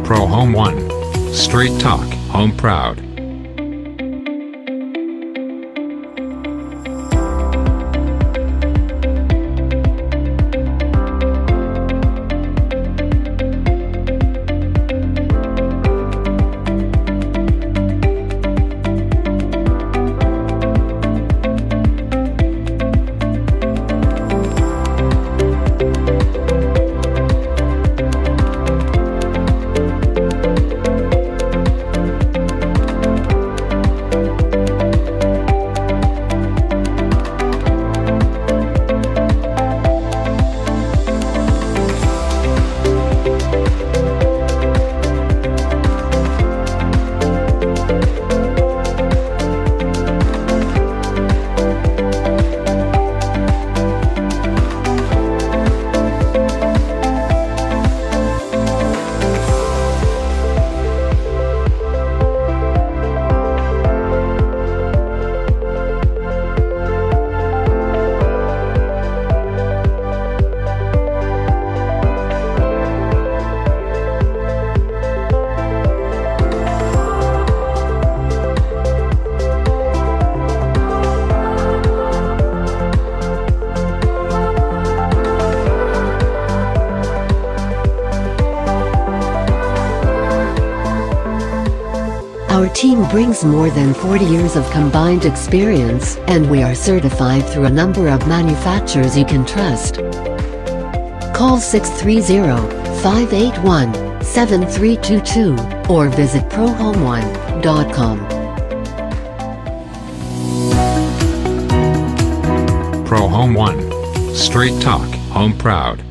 Pro Home 1. Straight talk, home proud. Our team brings more than 40 years of combined experience, and we are certified through a number of manufacturers you can trust. Call 630-581-7322 or visit prohome1.com. Pro Home 1. Straight talk, home proud.